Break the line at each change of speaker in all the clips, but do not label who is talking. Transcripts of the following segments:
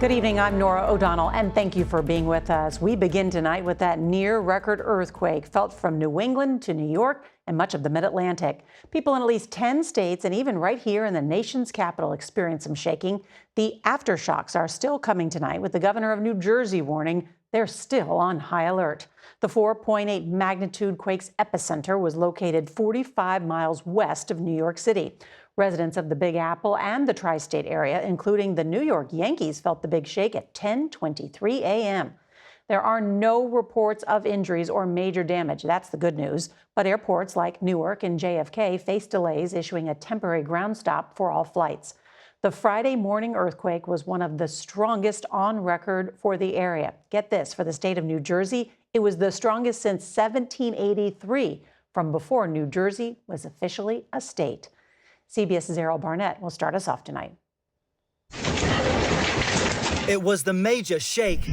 Good evening, I'm Norah O'Donnell, and thank you for being with us. We begin tonight with that near-record earthquake felt from New England to New York and much of the mid-Atlantic. People in at least 10 states and even right here in the nation's capital experienced some shaking. The aftershocks are still coming tonight, with the governor of New Jersey warning they're still on high alert. The 4.8 magnitude quake's epicenter was located 45 miles west of New York City. Residents of the Big Apple and the tri-state area, including the New York Yankees, felt the big shake at 10:23 a.m. There are no reports of injuries or major damage. That's the good news. But airports like Newark and JFK face delays, issuing a temporary ground stop for all flights. The Friday morning earthquake was one of the strongest on record for the area. Get this, for the state of New Jersey, it was the strongest since 1783, from before New Jersey was officially a state. CBS's Errol Barnett will start us off tonight.
It was the major shake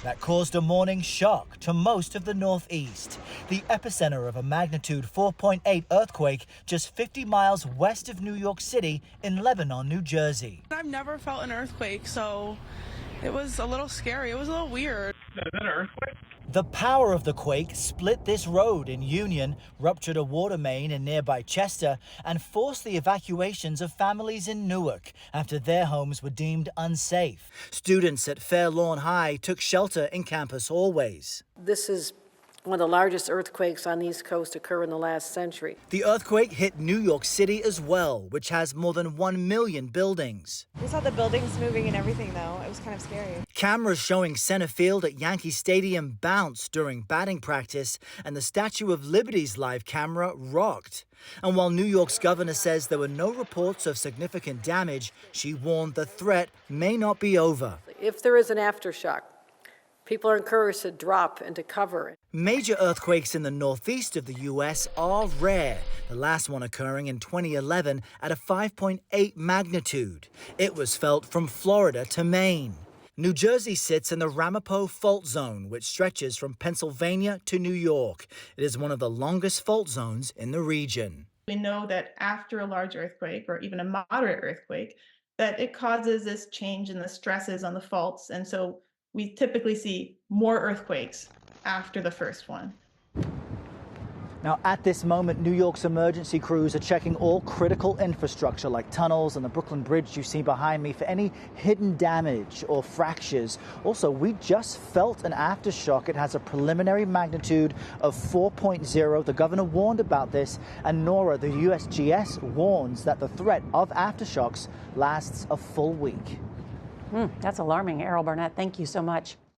that caused a morning shock to most of the Northeast. The epicenter of a magnitude 4.8 earthquake just 50 miles west of New York City in Lebanon, New Jersey.
I've never felt an earthquake, so it was a little scary. It was a little weird.
Is that an earthquake?
The power of the quake split this road in Union, ruptured a water main in nearby Chester, and forced the evacuations of families in Newark after their homes were deemed unsafe. Students at Fair Lawn High took shelter in campus hallways.
This is one of the largest earthquakes on the East Coast to occur in the last century.
The earthquake hit New York City as well, which has more than 1 million buildings.
We saw the buildings moving and everything, though. It was kind of scary.
Cameras showing center field at Yankee Stadium bounced during batting practice, and the Statue of Liberty's live camera rocked. And while New York's governor says there were no reports of significant damage, she warned the threat may not be over.
If there is an aftershock, people are encouraged to drop into cover.
Major earthquakes in the northeast of the U.S. are rare, the last one occurring in 2011 at a 5.8 magnitude. It was felt from Florida to Maine. New Jersey sits in the Ramapo Fault Zone, which stretches from Pennsylvania to New York. It is one of the longest fault zones in the region.
We know that after a large earthquake, or even a moderate earthquake, that it causes this change in the stresses on the faults, and so we typically see more earthquakes after the first one.
Now, at this moment, New York's emergency crews are checking all critical infrastructure like tunnels and the Brooklyn Bridge you see behind me for any hidden damage or fractures. Also, we just felt an aftershock. It has a preliminary magnitude of 4.0. The governor warned about this, and Norah, the USGS, warns that the threat of aftershocks lasts a full week.
That's alarming. Errol Barnett, thank you so much.